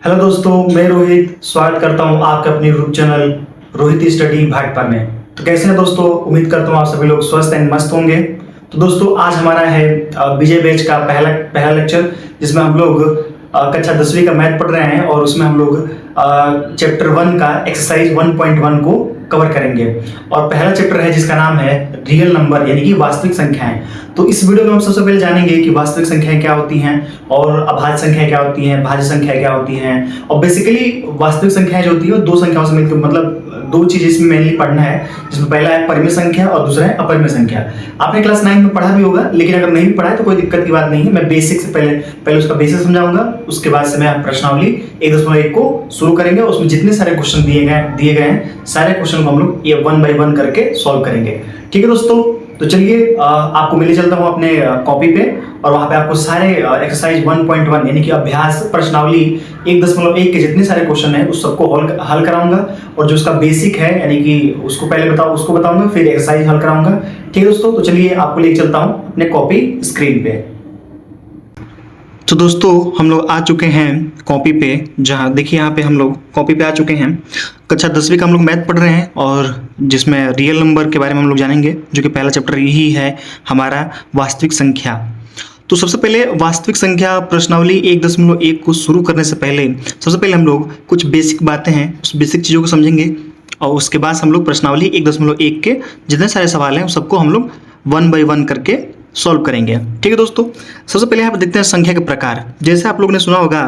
Hello दोस्तों, मैं रोहित स्वागत करता हूं आपके अपने यूट्यूब चैनल रोहित स्टडी भाटपा में। तो कैसे हैं दोस्तों? उम्मीद करता हूं आप सभी लोग स्वस्थ एंड मस्त होंगे। तो दोस्तों आज हमारा है विजय बैच का पहला पहला लेक्चर, जिसमें हम लोग कक्षा 10वीं का मैथ पढ़ रहे हैं और उसमें हम लोग चैप्टर 1 का एक्सरसाइज 1.1 को कवर करेंगे। और पहला चैप्टर है जिसका नाम है रियल नंबर यानी कि वास्तविक संख्याएं। तो इस वीडियो में हम सबसे पहले जानेंगे कि वास्तविक संख्याएं क्या होती हैं और अभाज्य संख्याएं क्या होती हैं, भाज्य संख्याएं क्या होती हैं। और बेसिकली वास्तविक संख्याएं जो होती है वो दो संख्याओं से मिलकर, मतलब दो चीज इसमें मेनली पढ़ना है, जिसमें पहला है परिमेय संख्या और दूसरा है अपरिमेय संख्या। आपने क्लास 9 में पढ़ा भी होगा, लेकिन अगर नहीं भी पढ़ा है तो कोई दिक्कत की बात नहीं है। मैं बेसिक से पहले उसका बेसिक समझाऊंगा, उसके बाद से मैं प्रश्नावली 1.1 को शुरू करेंगे। उसमें जितने सारे क्वेश्चन दिए गए हैं सारे क्वेश्चन को हम लोग ये 1 बाय 1 करके सॉल्व करेंगे। ठीक है दोस्तों, तो चलिए आपको मिले चलता हूँ अपने कॉपी पे, और वहां पे आपको सारे एक्सरसाइज 1.1 यानी कि अभ्यास प्रश्नावली 1.1 के जितने सारे क्वेश्चन है उस सबको हल कराऊंगा। और जो उसका बेसिक है यानी कि उसको बताऊंगा, फिर एक्सरसाइज हल कराऊंगा। ठीक है दोस्तों, तो चलिए आपको लेके चलता हूँ अपने कॉपी स्क्रीन पे। तो दोस्तों हम लोग आ चुके हैं कॉपी पे, जहाँ देखिए यहाँ पे हम लोग कॉपी पे आ चुके हैं। कक्षा 10वीं का हम लोग मैथ पढ़ रहे हैं और जिसमें रियल नंबर के बारे में हम लोग जानेंगे, जो कि पहला चैप्टर यही है हमारा वास्तविक संख्या। तो सबसे पहले वास्तविक संख्या प्रश्नावली 1.1 को शुरू करने से पहले सबसे पहले हम लोग कुछ बेसिक बातें हैं, उस बेसिक चीज़ों को समझेंगे और उसके बाद हम लोग प्रश्नावली 1.1 के जितने सारे सवाल हैं उस सबको हम लोग 1 बाय 1 करके सॉल्व करेंगे। ठीक है दोस्तों, सबसे पहले यहाँ पर देखते हैं संख्या के प्रकार। जैसे आप लोगों ने सुना होगा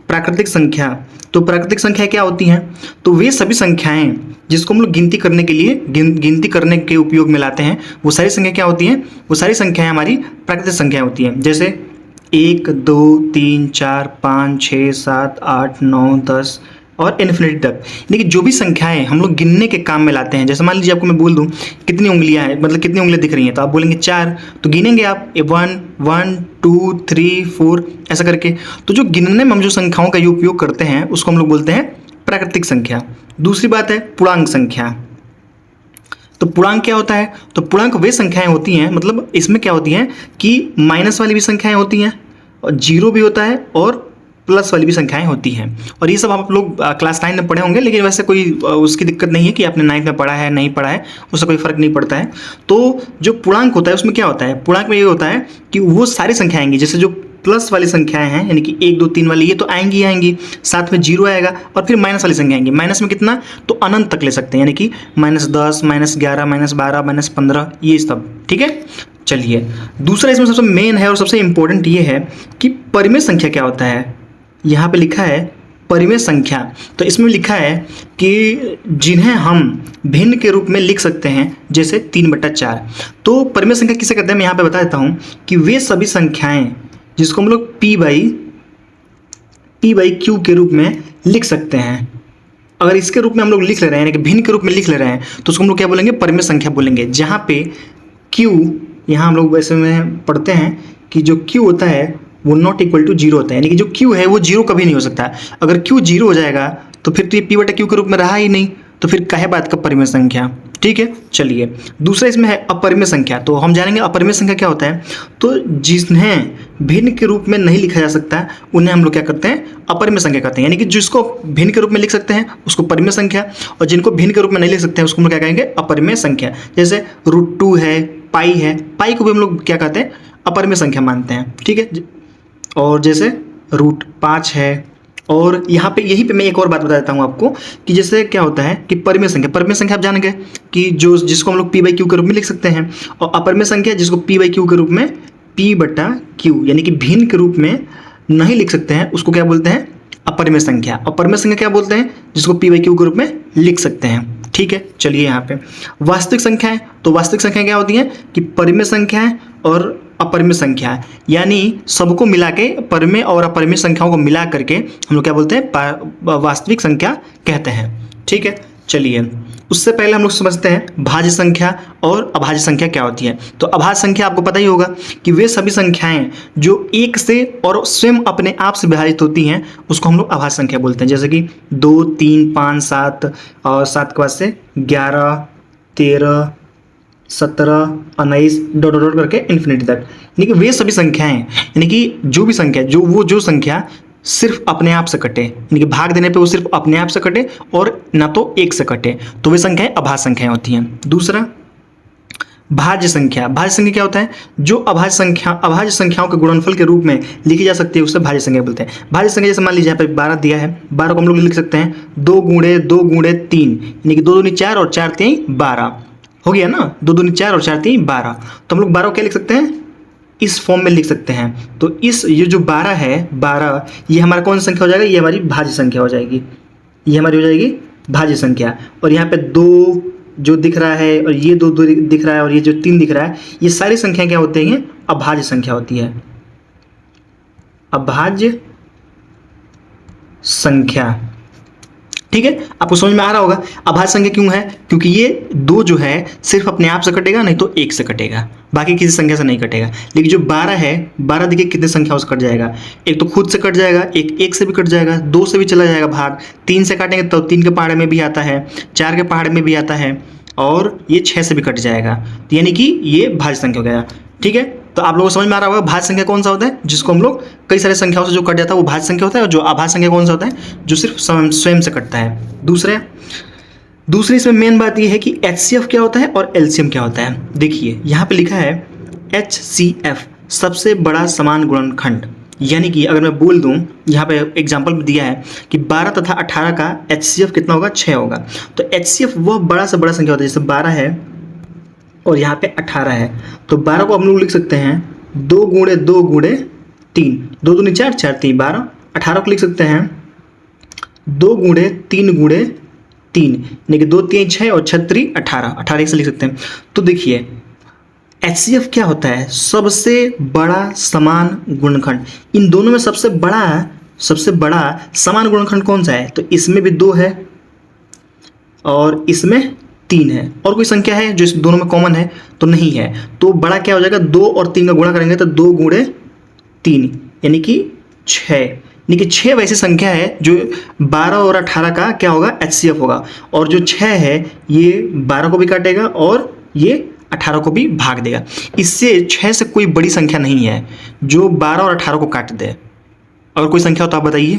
प्राकृतिक संख्या, तो प्राकृतिक संख्या क्या होती हैं? तो वे सभी संख्याएं जिसको हम लोग गिनती करने के लिए गिनती करने के उपयोग में लाते हैं, वो सारी संख्या क्या होती हैं? वो सारी संख्याएं हमारी प्राकृतिक संख्याएं होती हैं। जैसे 1, 2, 3, 4, 5, 6, 7, 8, 9, 10 और इन्फिनिटी तक, यानी कि जो भी संख्याएं हम लोग गिनने के काम में लाते हैं। जैसे मान लीजिए आपको मैं बोल दूं कितनी उंगलियां हैं, मतलब कितनी उंगलियां दिख रही हैं, तो आप बोलेंगे 4, तो गिनेंगे आप 1, 1, 2, 3, 4 ऐसा करके। तो जो गिनने में हम जो संख्याओं का उपयोग करते हैं उसको हम लोग बोलते हैं प्राकृतिक संख्या। दूसरी बात है पूर्णांक संख्या। तो पूर्णांक क्या होता है? तो पूर्णांक वे संख्याएं होती हैं, मतलब इसमें क्या होती हैं कि माइनस वाली भी संख्याएं होती हैं और जीरो भी होता है और प्लस वाली भी संख्याएं होती हैं। और ये सब आप लोग क्लास 9 में पढ़े होंगे, लेकिन वैसे कोई उसकी दिक्कत नहीं है कि आपने 9th में पढ़ा है नहीं पढ़ा है, उससे कोई फर्क नहीं पड़ता है। तो जो पूर्णांक होता है उसमें क्या होता है? पूर्णांक में ये होता है कि वो सारी संख्याएं आएंगी, जैसे जो प्लस वाली संख्याएं हैं यानी कि 1, 2, 3 वाली, ये तो आएंगी, साथ में जीरो आएगा और फिर माइनस वाली संख्या आएंगी। माइनस में कितना? तो अनंत तक ले सकते हैं, यानी कि -10, -11, -12, -15 ये सब। ठीक है, चलिए दूसरा इसमें सबसे मेन है और सबसे इंपॉर्टेंट ये है कि परिमेय संख्या क्या होता है। यहाँ पे लिखा है परिमेय संख्या, तो इसमें लिखा है कि जिन्हें हम भिन्न के रूप में लिख सकते हैं, जैसे 3/4। तो परिमेय संख्या किसे कहते हैं मैं यहाँ पे बता देता हूँ कि वे सभी संख्याएं जिसको हम लोग P बाई Q के रूप में लिख सकते हैं। अगर इसके रूप में हम लोग लिख ले रहे हैं यानी कि भिन्न के रूप में लिख ले रहे हैं तो उसको हम लोग क्या बोलेंगे? परिमेय संख्या बोलेंगे। जहाँ पे Q, यहाँ हम लोग वैसे में पढ़ते हैं कि जो Q होता है वो नॉट इक्वल टू 0 होता है, यानी कि जो Q है वो 0 कभी नहीं हो सकता। अगर Q 0 हो जाएगा तो फिर तो ये P/Q के रूप में रहा ही नहीं, तो फिर काहे बात का परिमेय संख्या। ठीक है, चलिए दूसरा इसमें है अपरिमेय संख्या। तो हम जानेंगे अपरिमेय संख्या क्या होता है। तो जिन्हें भिन्न के रूप में नहीं लिखा जा सकता उन्हें हम लोग क्या करते हैं? अपरिमेय संख्या कहते हैं। यानी कि जिसको भिन्न के रूप में लिख सकते हैं उसको परिमेय संख्या, और जिनको भिन्न के रूप में नहीं लिख सकते हैं उसको हम लोग क्या कहेंगे? अपरिमेय संख्या। जैसे √2 है, पाई है, पाई को भी हम लोग क्या कहते हैं? अपरिमेय संख्या मानते हैं। ठीक है, और जैसे √5 है। और यहाँ पे यहीं पे मैं एक और बात बता देता हूँ आपको कि जैसे क्या होता है कि परिमेय संख्या आप जान गए कि जिसको हम लोग P/Q के रूप में लिख सकते हैं, और अपरिमेय संख्या जिसको P/Q के रूप में P/Q यानी कि भिन्न के रूप में नहीं लिख सकते हैं उसको क्या बोलते हैं? अपरिमेय संख्या। और परिमेय संख्या क्या बोलते हैं? जिसको P/Q के रूप में लिख सकते हैं। ठीक है, चलिए यहाँ पे वास्तविक संख्याएं। तो वास्तविक संख्याएं क्या होती हैं कि परिमेय संख्याएं और अपरिमेय संख्या, यानी सबको मिला के परिमेय और अपरिमेय संख्याओं को मिला करके हम लोग क्या बोलते हैं? वास्तविक संख्या कहते हैं। ठीक है, चलिए उससे पहले हम लोग समझते हैं भाज्य संख्या और अभाज्य संख्या क्या होती है। तो अभाज्य संख्या आपको पता ही होगा कि वे सभी संख्याएं जो 1 से और स्वयं अपने आप से विभाजित होती हैं उसको हम लोग अभाज्य संख्या बोलते हैं। जैसे कि 2, 3, 5, 7 और 7 के बाद से 11, 13, 17, 19 डॉट करके इन्फिनिटी तक, यानी कि वे सभी संख्याएं, यानी कि जो भी संख्या जो संख्या सिर्फ अपने आप से कटे, यानी कि भाग देने पे वो सिर्फ अपने आप से कटे और ना तो एक से कटे, तो वे संख्याएं अभाज्य संख्याएं होती हैं। दूसरा भाज्य संख्या। भाज्य संख्या क्या होता है? जो अभाज्य संख्याओं के गुणनफल के रूप में लिखी जा सकती है उसे भाज्य संख्या बोलते हैं। भाज्य संख्या जैसे मान लीजिए यहाँ पे 12 दिया है, 12 को हम लोग लिख सकते हैं 2 गुणे 2 गुणे 3, यानी कि 2 दूनी 4 और 4 3 12 हो गया ना, 2 दूनी 4 और 4 3 12। तो हम लोग 12 को क्या लिख सकते हैं? इस फॉर्म में लिख सकते हैं। तो ये जो 12 है, 12 ये हमारा कौन सी संख्या हो जाएगा? ये हमारी भाज्य संख्या हो जाएगी, ये हमारी हो जाएगी भाज्य संख्या। और यहाँ पे 2 जो दिख रहा है और ये 2 दिख रहा है और ये जो 3 दिख रहा है, ये सारी संख्या क्या होती हैं? अभाज्य संख्या होती है, अभाज्य संख्या। ठीक है, आपको समझ में आ रहा होगा अभाज्य संख्या क्यों है? क्योंकि ये 2 जो है सिर्फ अपने आप से कटेगा, नहीं तो 1 से कटेगा, बाकी किसी संख्या से नहीं कटेगा। लेकिन जो 12 है, 12 देखिए कितने संख्याओं से कट जाएगा? एक तो खुद से कट जाएगा, एक से भी कट जाएगा, 2 से भी चला जाएगा भाग, 3 से काटेंगे तो 3 के पहाड़े में भी आता है, 4 के पहाड़े में भी आता है, और ये 6 से भी कट जाएगा। तो यानी कि ये भाज्य संख्या हो गया। ठीक है, तो आप लोगों को समझ में आ रहा होगा भाज्य संख्या कौन सा होता है? जिसको हम लोग कई सारे संख्याओं से जो कट जाता है वो भाज्य संख्या होता है, और जो अभाज्य संख्या कौन सा होता है? जो सिर्फ स्वयं से कटता है। दूसरी इसमें मेन बात ये है कि HCF क्या होता है और LCM क्या होता है। देखिए यहाँ पे लिखा है HCF, सबसे बड़ा समान गुणनखंड। यानी कि अगर मैं बोल दूं, यहाँ पे एग्जाम्पल में दिया है कि 12 तथा 18 का HCF कितना होगा? 6 होगा। तो HCF वह बड़ा से बड़ा संख्या होता है, जैसे 12 है और यहाँ पे 18 है, तो 12 को हम लोग लिख सकते हैं 2 गुणे 2 गुणे 3, 2 दूनी 4 4 3 12। 18 को लिख सकते हैं 2 गुणे 3 गुणे 3, यानी कि 2 3 6 और 6 3 18, 18 से लिख सकते हैं। तो देखिए HCF क्या होता है? सबसे बड़ा समान गुणनखंड। इन दोनों में सबसे बड़ा समान गुणनखंड कौन सा है? तो इसमें भी 2 है और इसमें 3 है, और कोई संख्या है जो इस दोनों में कॉमन है? तो नहीं है। तो बड़ा क्या हो जाएगा? 2 और 3 का गुणा करेंगे तो 2 गुणे 3, यानी कि 6, यानी कि 6 वैसी संख्या है जो 12 और 18 का क्या होगा? HCF होगा। और जो 6 है ये 12 को भी काटेगा और ये 18 को भी भाग देगा। इससे 6 से कोई बड़ी संख्या नहीं है जो 12 और 18 को काट दे। अगर कोई संख्या हो तो आप बताइए,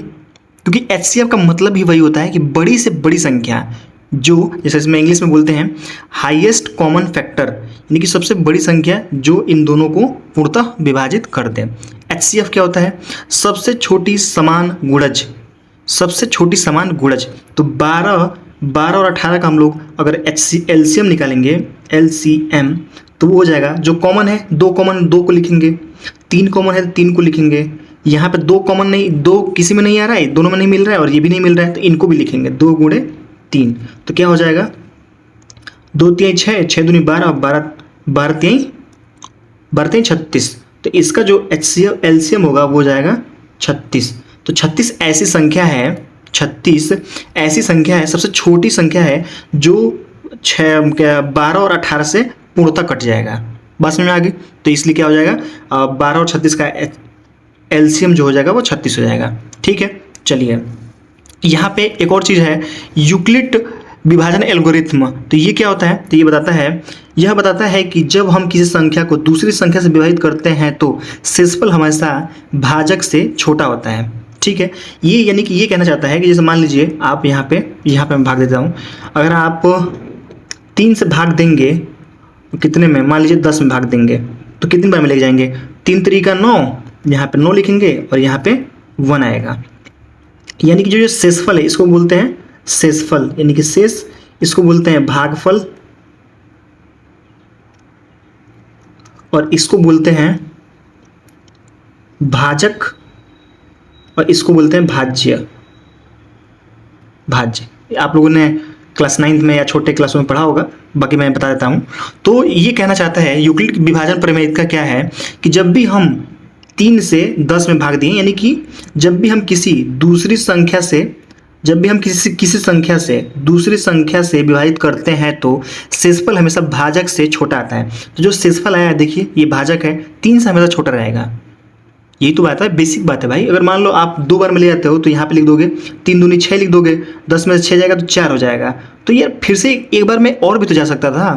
क्योंकि HCF का मतलब ही वही होता है कि बड़ी से बड़ी संख्या, जो जैसे इसमें इंग्लिश में बोलते हैं हाईएस्ट कॉमन फैक्टर, यानी कि सबसे बड़ी संख्या जो इन दोनों को पूर्णतः विभाजित कर दे। HCF क्या होता है? सबसे छोटी समान गुणज, सबसे छोटी समान गुणज। तो 12 और 18 का हम लोग अगर LCM निकालेंगे, LCM, तो वो हो जाएगा जो कॉमन है 2 कॉमन 2 को लिखेंगे, 3 कॉमन है तो 3 को लिखेंगे। यहाँ पे 2 कॉमन नहीं, 2 किसी में नहीं आ रहा है, दोनों में नहीं मिल रहा है और ये भी नहीं मिल रहा है, तो इनको भी लिखेंगे 2 गुणे 3। तो क्या हो जाएगा? 2 3 6, 6 दूनी 12, 12 3 36। तो इसका जो LCM होगा वो हो जाएगा 36। तो 36 ऐसी संख्या है, 36 ऐसी संख्या है, सबसे छोटी संख्या है जो 12 और 18 से पूर्णतः कट जाएगा। बात समझ में आ गई? तो इसलिए क्या हो जाएगा? 12 और 36 का LCM जो हो जाएगा वो 36 हो जाएगा। ठीक है, चलिए यहाँ पे एक और चीज़ है, यूक्लिड विभाजन एल्गोरिथ्म। तो ये क्या होता है? तो यह बताता है कि जब हम किसी संख्या को दूसरी संख्या से विभाजित करते हैं तो शेषफल हमेशा भाजक से छोटा होता है। ठीक है, ये यानी कि ये कहना चाहता है कि जैसे मान लीजिए आप यहाँ पे मैं भाग देता हूँ, अगर आप 3 से भाग देंगे तो कितने में? मान लीजिए 10 में भाग देंगे तो कितनी बार में लेके जाएंगे? 3 3 का 9, यहाँ पे 9 लिखेंगे और यहाँ पे 1 आएगा। यानी कि जो शेषफल है इसको बोलते हैं शेषफल, यानी कि शेष, इसको बोलते हैं भागफल और इसको बोलते हैं भाजक और इसको बोलते हैं भाज्य। आप लोगों ने क्लास 9 में या छोटे क्लासों में पढ़ा होगा, बाकी मैं बता देता हूँ। तो ये कहना चाहता है यूक्लिड विभाजन प्रमेय का क्या है कि जब भी हम 3 से 10 में भाग दिए, यानी कि जब भी हम किसी दूसरी संख्या से दूसरी संख्या से विभाजित करते हैं तो शेषफल हमेशा भाजक से छोटा आता है। तो जो शेषफल आया देखिए ये भाजक है, 3 से हमेशा छोटा रहेगा। यही तो बात है, बेसिक बात है भाई। अगर मान लो आप 2 बार में ले जाते हो तो यहाँ पे लिख दोगे 3 दूनी 6 लिख दोगे, 10 में से 6 जाएगा तो 4 हो जाएगा। तो यार फिर से एक बार में और भी तो जा सकता था।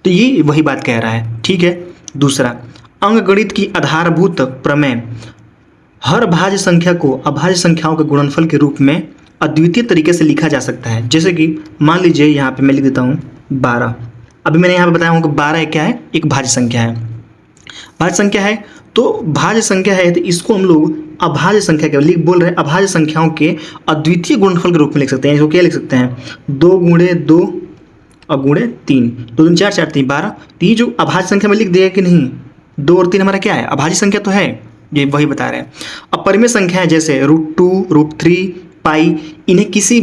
तो ये वही बात कह रहा है। ठीक है, दूसरा अंकगणित की आधारभूत प्रमेय। हर भाज्य संख्या को अभाज्य संख्याओं के गुणनफल के रूप में अद्वितीय तरीके से लिखा जा सकता है। जैसे कि मान लीजिए यहाँ पे मैं लिख देता हूँ 12। अभी मैंने यहाँ पे बताया हूँ कि 12 क्या है, एक भाज्य संख्या है। भाज्य संख्या है तो भाज्य संख्या है तो इसको हम लोग अभाज्य संख्या के लिख बोल रहे हैं, अभाज्य संख्याओं के अद्वितीय गुणनफल के रूप में लिख सकते हैं। इसको क्या लिख सकते हैं, 2 गुणे 2 और गुणे 3, 2 दूनी 4, 4 3 12। तो ये जो अभाज्य संख्या में लिख दिया कि नहीं, 2 और 3 हमारा क्या है, अभाज्य संख्या तो है, ये वही बता रहे हैं। अब परिमेय संख्या है जैसे √2, √3, पाई, इन्हें किसी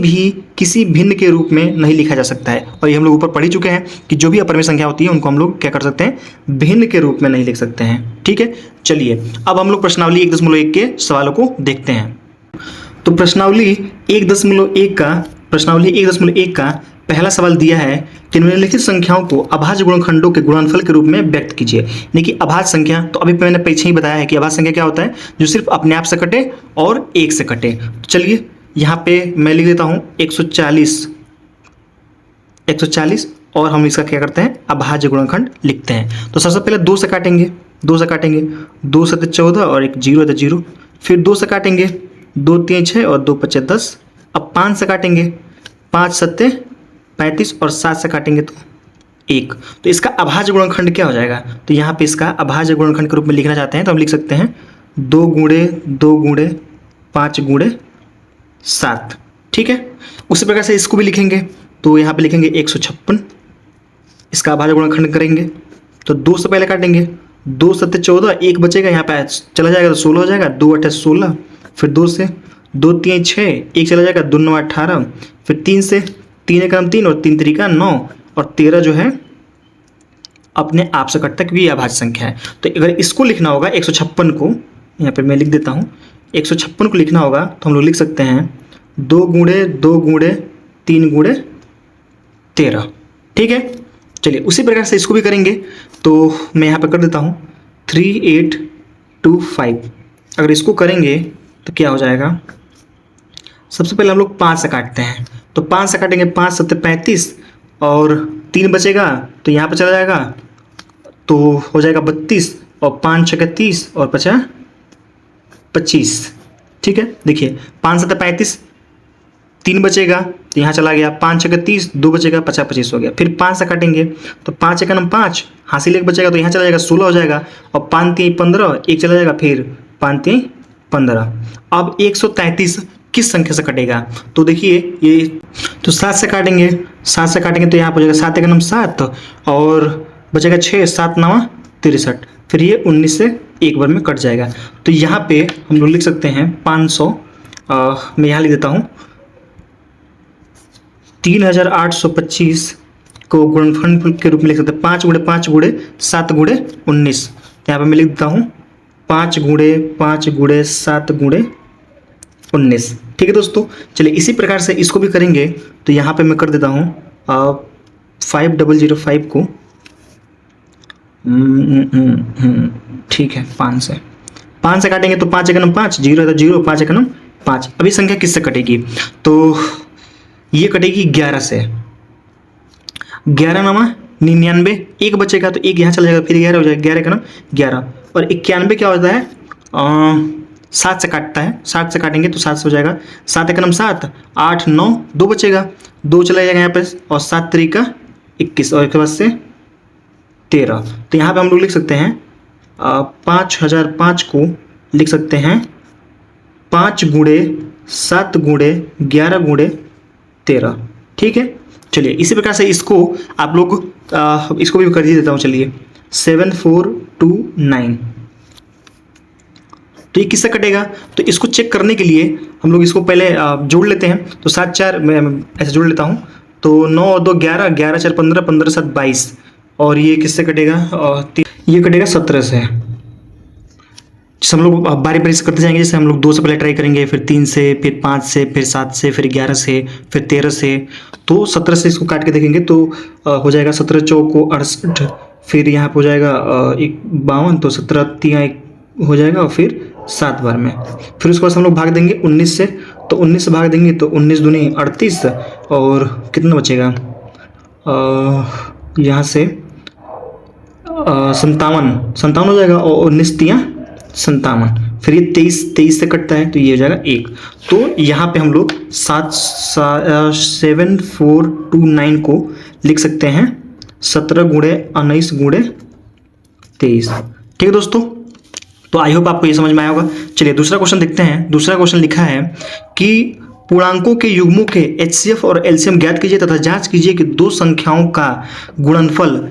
भिन्न के रूप में नहीं लिखा जा सकता है। और ये हम लोग ऊपर पढ़ ही चुके हैं कि जो भी अपरिमेय संख्या होती है उनको हम लोग क्या कर सकते हैं, भिन्न के रूप में नहीं लिख सकते हैं। ठीक है, चलिए अब हम लोग प्रश्नावली 1.1 के सवालों को देखते हैं। तो प्रश्नावली 1.1 का पहला सवाल दिया है कि निम्नलिखित संख्याओं को अभाज्य गुणनखंडों के गुणनफल के रूप में व्यक्त कीजिए। यानी कि अभाज्य संख्या, तो अभी मैंने पीछे ही बताया है कि अभाज्य संख्या क्या होता है, जो सिर्फ अपने आप से कटे और 1 से कटे। तो चलिए यहाँ पे मैं लिख देता हूँ 140 और हम इसका क्या करते हैं, अभाज्य गुणनखंड लिखते हैं। तो सबसे पहले 2 से काटेंगे, 2 7 14 और एक 0 है तो 0, फिर 2 से काटेंगे, 2 3 6 और 2 5 10। अब 5 से काटेंगे, 5 7 35 और 7 से काटेंगे तो 1। तो इसका अभाज्य गुणनखंड क्या हो जाएगा, तो यहाँ पे इसका अभाज्य गुणनखंड के रूप में लिखना चाहते हैं तो हम लिख सकते हैं 2 गुणे 2 गुणे 5 गुणे 7। ठीक है, उसी प्रकार से इसको भी लिखेंगे, तो यहाँ पे लिखेंगे 156, इसका अभाज्य गुणनखंड करेंगे तो 2 से पहले काटेंगे, 2 7 14, 1 बचेगा, यहाँ पे चला जाएगा तो 16 हो जाएगा, 2 8 16, फिर 2 से 2 3 6, 1 चला जाएगा, 2 9 18, फिर 3 से 3 एक 3 और 3 3 9 और 13 जो है अपने आप से कटता है क्योंकि ये अभाज्य संख्या है। तो अगर इसको लिखना होगा 156 को, यहाँ पे मैं लिख देता हूँ 156 को लिखना होगा तो हम लोग लिख सकते हैं 2 गुणे 2 गुणे 3 गुणे 13। ठीक है, चलिए उसी प्रकार से इसको भी करेंगे, तो मैं यहाँ पे कर देता हूँ 3825। अगर इसको करेंगे तो क्या हो जाएगा, सबसे पहले हम लोग 5 से काटते हैं, तो 5 से काटेंगे, 5 7 35 और 3 बचेगा तो यहाँ पे चला जाएगा तो हो जाएगा 32 और 5 6 30 और 50 25। ठीक है, देखिए 5 7 35, 3 बचेगा तो यहाँ चला गया, 5 6 30, 2 बचेगा, 50 25 हो गया। फिर 5 से काटेंगे तो 5 1 5, हासिल 1 बचेगा तो यहाँ चला जाएगा 16 हो जाएगा, और 5 3 15, 1 चला जाएगा, फिर 5 3 15। अब 133 किस संख्या से कटेगा, तो देखिए ये तो 7 से काटेंगे, 7 से काटेंगे तो यहाँ पर हो जाएगा 7 1 7 और बचेगा 6, 7 9 63, फिर ये 19 से एक बार में कट जाएगा। तो यहाँ पे हम लोग लिख सकते हैं 500, मैं यहाँ लिख देता हूँ 3825 को गुणनफल के रूप में लिख सकते हैं 5 गुणे 5 गुणे 7 गुणे 19। तो यहाँ पे मैं लिख देता हूँ 5 गुणे 5 गुणे 7 गुणे 19। ठीक है दोस्तों, चलिए इसी प्रकार से इसको भी करेंगे, तो यहाँ पे मैं कर देता हूँ 5005 को ठीक है 5 से काटेंगे तो 5 1 5, 0 है तो 0, 5 1 5। अभी संख्या किससे कटेगी, तो ये कटेगी 11 से, 11 9 99, 1 बचेगा तो 1 यहाँ चला जाएगा, फिर 11 हो जाएगा, 11 1 11 और 91 क्या होता है 7 से काटता है, 7 से काटेंगे तो 7 से हो जाएगा, 7 1 7, 8 9, 2 बचेगा, 2 चला जाएगा यहाँ पे और 7 3 21 और इसके बाद से 13। तो यहाँ पे हम लोग लिख सकते हैं 5005 को लिख सकते हैं 5 गुणे 7 गुणे 11 गुणे 13। ठीक है, चलिए इसी प्रकार से इसको आप लोग इसको भी कर ही देता हूँ। चलिए 7429, तो ये किससे कटेगा, तो इसको चेक करने के लिए हम लोग इसको पहले जोड़ लेते हैं। तो 7 4 मैं ऐसे जोड़ लेता हूँ, तो 9 2 11, 11 4 15, 15 7 22 और ये किससे कटेगा, ये कटेगा 17 से। जैसे हम लोग बारी बारी से करते जाएंगे, जैसे हम लोग 2 से पहले ट्राई करेंगे, फिर 3 से, फिर 5 से, फिर 7 से, फिर 11 से, फिर 13 से, तो 17 से इसको काट के देखेंगे तो हो जाएगा 17 चौको 68, फिर यहाँ पे हो जाएगा 52, तो 17 3 हो जाएगा और फिर 7 बार में, फिर उसके बाद हम लोग भाग देंगे 19 से, तो 19 से भाग देंगे तो 19 दूनी 38 और कितना बचेगा यहाँ से 57 हो जाएगा और 19 3 57, फिर ये 23 से कटता है तो ये हो जाएगा 1। तो यहाँ पे हम लोग 7429 को लिख सकते हैं 17 गुणे 19 गुणे 23। ठीक है दोस्तों, तो आई होप आपको ये समझ में आया होगा। चलिए दूसरा क्वेश्चन देखते हैं। दूसरा क्वेश्चन लिखा है कि पूर्णांकों के युग्मों के एचसीएफ और एलसीएम ज्ञात कीजिए तथा जांच कीजिए कि दो संख्याओं का गुणनफल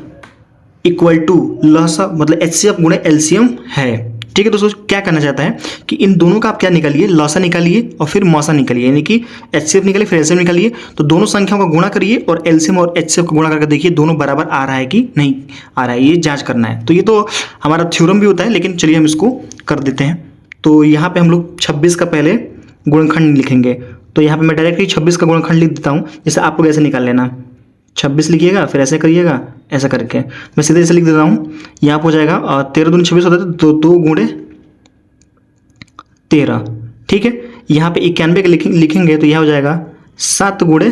इक्वल टू लसा मतलब एचसीएफ गुणे एलसीएम है। ठीक है दोस्तों, क्या करना चाहता है कि इन दोनों का आप क्या निकालिए, लसा निकालिए और फिर मौसा निकालिए, यानी कि एचसीएफ निकालिए फिर एलसीएम निकालिए। तो दोनों संख्याओं का गुणा करिए और एलसीएम और एचसीएफ का गुणा करके देखिए दोनों बराबर आ रहा है कि नहीं आ रहा है, ये जांच करना है। तो ये तो हमारा थ्योरम भी होता है, लेकिन चलिए हम इसको कर देते हैं। तो यहाँ पे हम लोग 26 का पहले गुणनखंड लिखेंगे। तो यहाँ पे मैं डायरेक्टली 26 का गुणनखंड लिख देता हूँ, जैसे आपको कैसे निकाल लेना। 26 लिखिएगा फिर ऐसे करिएगा, ऐसा करके मैं सीधे ऐसे लिख देता हूँ। यहाँ पर हो जाएगा 13 दूनी 26 होता है तो 2 गुणे 13। ठीक है, यहाँ पे 91 का लिखेंगे तो यह हो जाएगा 7 गुणे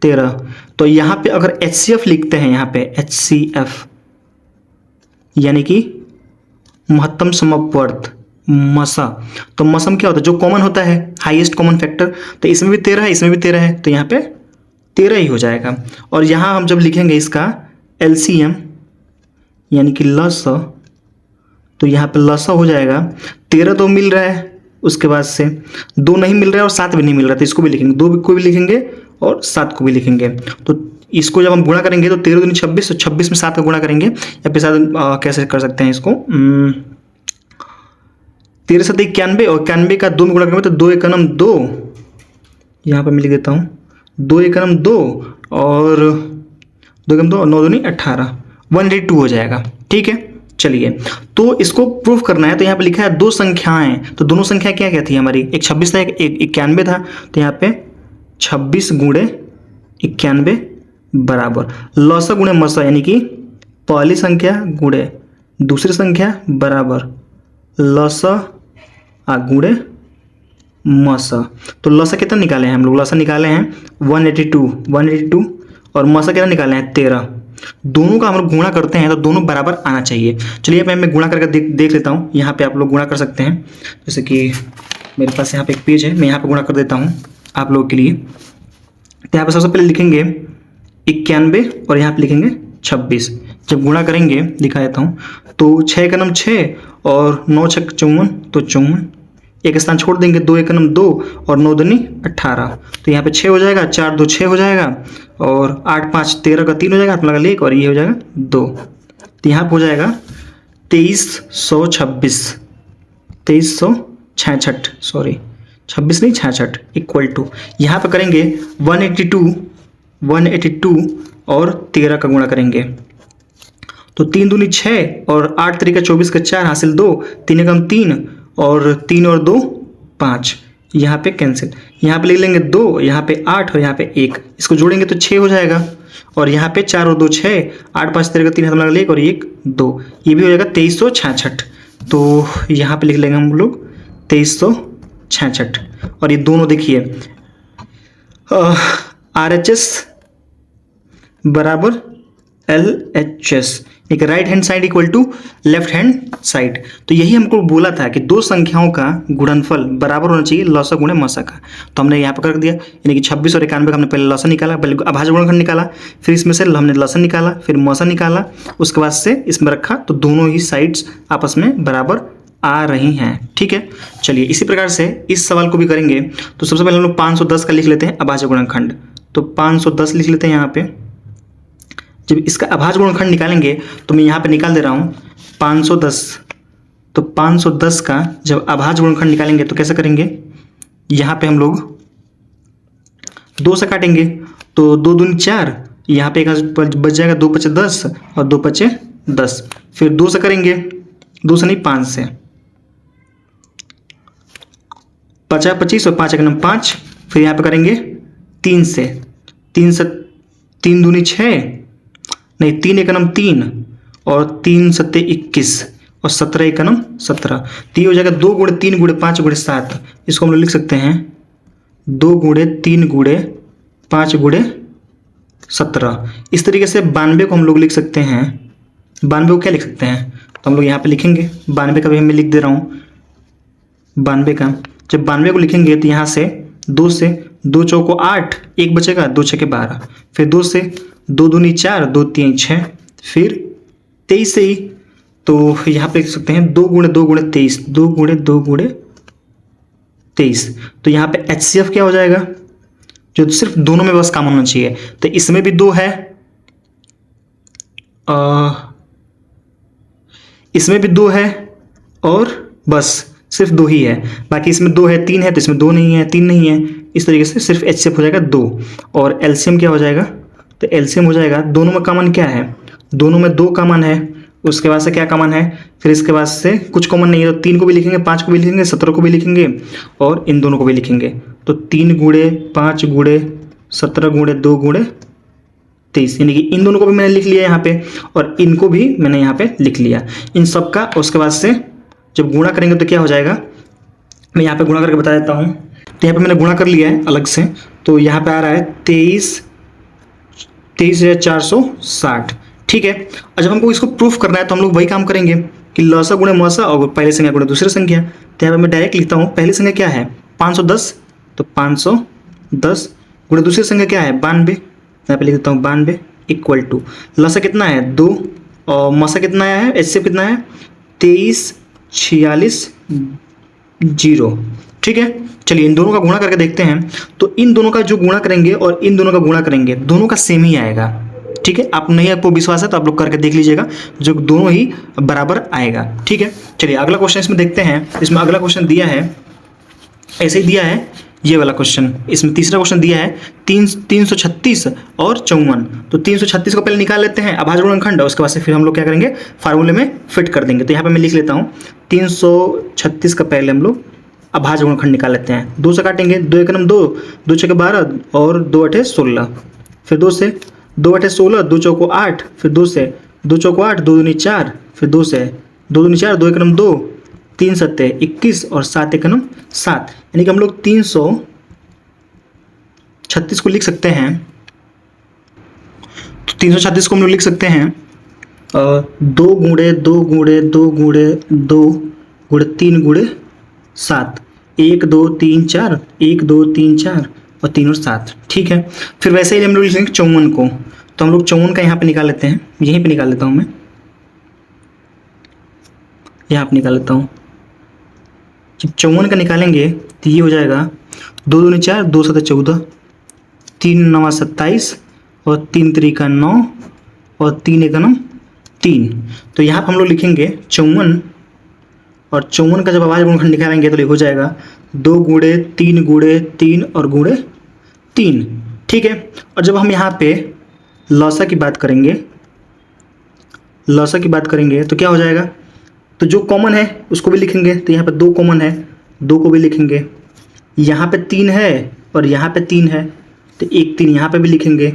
13। तो यहाँ पे अगर HCF लिखते हैं, यहाँ पे HCF यानी कि महत्तम समवर्त मसा, तो मसम क्या होता है, जो कॉमन होता है हाईएस्ट कॉमन फैक्टर। तो इसमें भी 13 है, इसमें भी 13 है, तो यहाँ पे 13 ही हो जाएगा। और यहाँ हम जब लिखेंगे इसका LCM यानी कि लसा, तो यहाँ पे लसा हो जाएगा 13 तो मिल रहा है, उसके बाद से 2 नहीं मिल रहा है और 7 भी नहीं मिल रहा है, तो इसको भी लिखेंगे, 2 को भी लिखेंगे और 7 को भी लिखेंगे। तो इसको जब हम गुणा करेंगे तो 13 दूनी 26, तो 26 में 7 का गुणा करेंगे, या फिर शायद कैसे कर सकते हैं इसको, 13 7 91 और 91 का 2 में गुणा करेंगे तो 2 एकम 2, यहाँ पर मैं लिख देता हूँ 2 एकम 2 और 2 एकम 2 और 9 दूनी 18, 182 हो जाएगा। ठीक है, चलिए तो इसको प्रूफ करना है। तो यहाँ पे लिखा है दो संख्याएं, तो दोनों संख्या क्या क्या थी हमारी, एक 26 था एक 91 था। तो यहाँ पे 26 गुणे 91 बराबर लसा गुणे मसा, यानी कि पहली संख्या गुणे दूसरी संख्या बराबर लसा गुणे मसा। तो लसा कितना निकाले हैं हम लोग, लसा निकाले हैं 182 और मसा कितना निकाले हैं 13। दोनों का हम लोग गुणा करते हैं तो दोनों बराबर आना चाहिए। चलिए मैं गुणा करके देख लेता हूँ। यहाँ पे आप लोग गुणा कर सकते हैं, जैसे कि मेरे पास यहाँ पे एक पेज है, मैं यहाँ पे गुणा कर देता हूँ आप लोगों के लिए। तो यहाँ पे सबसे पहले लिखेंगे 91 और यहाँ पे लिखेंगे 26। जब गुणा करेंगे दिखा देता हूँ, तो 6 का नम 6 और 9 6 54, तो 54 एक स्थान छोड़ देंगे, 2 एकम 2 और 9 दूनी 18। तो यहाँ पे 6 हो जाएगा, 4 2 6 हो जाएगा और 8 5 13 का 3 हो जाएगा, हाथ में लगा 1 और ये हो जाएगा 2। तो यहाँ पे हो जाएगा 2366, सॉरी 26 नहीं 66 इक्वल टू, यहाँ पे करेंगे 182 और 13 का गुणा करेंगे तो 3 दूनी 6 और 8 3 का 24 का 4 हासिल 2, 3 एकम 3 और 3 और 2 5, यहाँ पे कैंसिल, यहाँ पे ले लेंगे 2, यहाँ पे 8 और यहाँ पे 1, इसको जोड़ेंगे तो 6 हो जाएगा और यहाँ पे 4 और 2 6, 8 5 13 का 3 हाथ में लगा 1 और 1 2, ये भी हो जाएगा 2366। तो यहाँ पे लिख लेंगे हम लोग 2366 और ये दोनों देखिए RHS बराबर LHS, एक right hand side equal to left hand side. तो यही हमको बोला था कि दो संख्याओं का गुणनफल बराबर होना चाहिए लसा गुणे मसा का। तो हमने यहाँ पर कर दिया, यानी कि 26 और 91 का हमने पहले लसा निकाला, पहले अभाज्य गुणनखंड निकाला, फिर इसमें से हमने लसा निकाला, फिर मसा निकाला, उसके बाद से इसमें रखा, तो दोनों ही साइड्स आपस में बराबर आ रही हैं। ठीक है, चलिए इसी प्रकार से इस सवाल को भी करेंगे। तो सबसे पहले हम लोग 510 का लिख लेते हैं अभाज्य गुणनखंड। तो 510 लिख लेते हैं यहाँ पे। जब इसका अभाज्य गुणनखंड निकालेंगे तो मैं यहाँ पे निकाल दे रहा हूँ 510। तो 510 का जब अभाज्य गुणनखंड निकालेंगे तो कैसे करेंगे, यहाँ पे हम लोग 2 से काटेंगे तो 2 दूनी 4, यहाँ पे एक बच जाएगा 2 5 10 और 2 5 10, फिर 2 से करेंगे, 2 से नहीं 5 से, 5 25 और 5 एक 5, फिर यहाँ पे करेंगे 3 से, 3 दूनी 6 नहीं 3 एक 3 और 3 7 21 और 17 एक 17। तो ये हो जाएगा 2 गुणे 3 गुणे 5 गुणे 7। इसको हम लोग लिख सकते हैं 2 गुणे 3 गुणे 5 गुणे 17। इस तरीके से 92 को हम लोग लिख सकते हैं। 92 को क्या लिख सकते हैं, तो हम लोग यहाँ पे लिखेंगे 92 का भी मैं लिख दे रहा हूँ 92 का। जब 92 को लिखेंगे तो यहाँ से 2 से 2 चौको 8, 1 बचेगा, 2 छके 12, फिर 2 से 2 दूनी 4, 2 तीन 6, फिर 23 से ही तो यहाँ पे लिख सकते हैं 2 गुणे 2 गुणे 23, 2 गुणे 2 गुणे 23। तो यहाँ पे HCF क्या हो जाएगा, जो सिर्फ दोनों में बस कॉमन होना चाहिए। तो इसमें भी 2 है, इसमें भी 2 है, और बस सिर्फ 2 ही है। बाकी इसमें 2 है, 3 है, तो इसमें 2 नहीं है, 3 नहीं है। इस तरीके से सिर्फ HCF हो जाएगा 2। और LCM क्या हो जाएगा, तो LCM हो जाएगा, दोनों में कॉमन क्या है, दोनों में 2 कॉमन है, उसके बाद से क्या कॉमन है, फिर इसके बाद से कुछ कॉमन नहीं है, तो 3 को भी लिखेंगे, 5 को भी लिखेंगे, 17 को भी लिखेंगे, और इन दोनों को भी लिखेंगे। तो 3 गुणे 5 गुणे 17 गुणे 2 गुणे 23, यानी कि इन दोनों को भी मैंने लिख लिया यहाँ पे, और इनको भी मैंने यहाँ पे लिख लिया, इन सब का। उसके बाद से जब गुणा करेंगे तो क्या हो जाएगा, मैं यहाँ पे गुणा करके बता देता हूँ। तो यहाँ पे मैंने गुणा कर लिया है अलग से, तो यहाँ पे आ रहा है 23,460, ठीक है। और जब हमको इसको प्रूफ करना है तो हम लोग वही काम करेंगे कि लसा गुणे मसा और पहले संख्या गुणे दूसरी संख्या। तो यहाँ पे मैं डायरेक्ट लिखता हूँ, पहली संख्या क्या है 510, तो 510 गुणे दूसरी संख्या क्या है 92, यहाँ पे लिख देता हूँ 92 इक्वल टू लसा कितना है 2, और मसा कितना है, HCF कितना है 2346 ठीक है। चलिए इन दोनों का गुणा करके देखते हैं। तो इन दोनों का जो गुणा करेंगे और इन दोनों का गुणा करेंगे, दोनों का सेम ही आएगा, ठीक है। आप नहीं, आपको विश्वास है तो आप लोग करके देख लीजिएगा, जो दोनों ही बराबर आएगा, ठीक है। चलिए अगला क्वेश्चन इसमें देखते हैं। इसमें अगला क्वेश्चन दिया है, ऐसे ही दिया है ये वाला क्वेश्चन। इसमें तीसरा क्वेश्चन दिया है 336 और 54। तो 336 को पहले निकाल लेते हैं अभाज्य गुणनखंड, उसके बाद से फिर हम लोग क्या करेंगे, फार्मूले में फिट कर देंगे। तो यहाँ पे मैं लिख लेता हूँ 336 का पहले हम लोग अभाज्य गुणनखंड निकाल लेते हैं। 2 से काटेंगे, 2 एकम 2, 2 छके 12 और 2 अठे 16, फिर 2 से 2 अठे 16, 2 चौको 8, फिर 2 से 2 चौको 8, 2 दूनी 4, फिर 2 से 2 दूनी 4, 2 एकम 2, 3 सत्ते 21 और 7 एकम 7, यानी कि हम लोग 336 को लिख सकते हैं। तो 336 को हम लोग लिख सकते हैं 2 गुणे 2 गुणे 2 गुणे 2 गुणे 3 गुणे 7, 1 2 3 4, 1 2 3 4 और 3 और 7, ठीक है। फिर वैसे ही हम लोग लिखेंगे 54 को। तो हम लोग 54 का यहाँ पे निकाल लेते हैं, यहीं पे निकाल लेता हूँ मैं, यहाँ पे निकाल लेता हूँ। जब 54 का निकालेंगे तो ये हो जाएगा 2 दूनी 4, 2 7 14, 3 9 27 और 3 3 9 और 3 1 3। तो यहाँ पर हम लोग लिखेंगे 54, और 54 का जब अभाज्य गुणनखंड निकालेंगे तो हो जाएगा 2 गुणे 3 गुणे 3 और गुणे 3, ठीक है। और जब हम यहाँ पे लसा की बात करेंगे, लसा की बात करेंगे तो क्या हो जाएगा, तो जो कॉमन है उसको भी लिखेंगे। तो यहाँ पे 2 कॉमन है, 2 को भी लिखेंगे। यहाँ पे 3 है और यहाँ पे 3 है, तो 1 3 यहाँ पे भी लिखेंगे।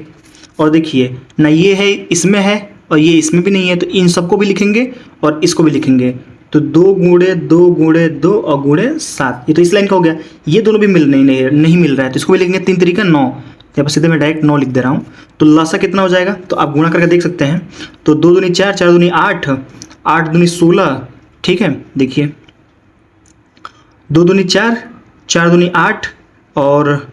और देखिए ना, ये है इसमें है और ये इसमें भी नहीं है, तो इन सबको भी लिखेंगे और इसको भी लिखेंगे। तो 2 गुणे 2 गुणे 2 और गुणे 7, ये तो इस लाइन का हो गया। ये दोनों भी नहीं मिल रहा है, तो इसको भी लिखेंगे 3 3 9, यहाँ पर सीधे मैं डायरेक्ट 9 लिख दे रहा हूँ। तो लसा कितना हो जाएगा, तो आप गुणा करके देख सकते हैं। तो 2 दूनी 4, 4 दूनी 8, 8 दूनी 16, ठीक है। देखिए 2 दूनी 4, 4 दूनी 8 और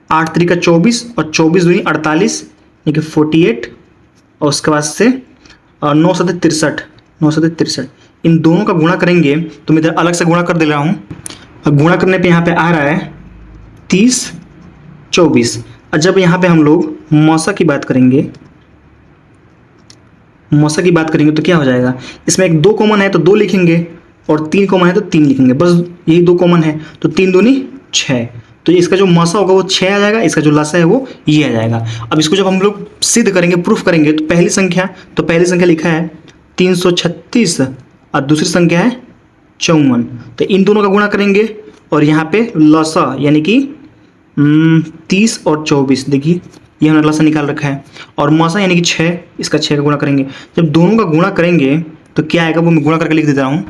8 3 24 और 24 दूनी 48, यानी कि 48। और उसके बाद से 9 7 63, 9 7 63, इन दोनों का गुणा करेंगे। तो मैं इधर अलग से गुणा कर दे रहा हूँ। और गुणा करने पे यहाँ पे आ रहा है 30 24। और जब यहाँ पे हम लोग मौसा की बात करेंगे, मौसा की बात करेंगे तो क्या हो जाएगा, इसमें एक 2 कॉमन है तो 2 लिखेंगे, और 3 कॉमन है तो 3 लिखेंगे, बस यही 2 कॉमन है। तो 3 दूनी 6, तो इसका जो मौसा होगा वो 6 आ जाएगा, इसका जो लसा है वो ये आ जाएगा। अब इसको जब हम लोग सिद्ध करेंगे, प्रूफ करेंगे, तो पहली संख्या लिखा है 336 और दूसरी संख्या है 54। तो इन दोनों का गुणा करेंगे और यहाँ पे लसा यानी कि 30 और 24, देखिए ये हमने लसा निकाल रखा है, और मौसा यानी कि 6, इसका 6 का गुणा करेंगे। जब दोनों का गुणा करेंगे तो क्या आएगा, वो मैं गुणा करके लिख देता हूँ।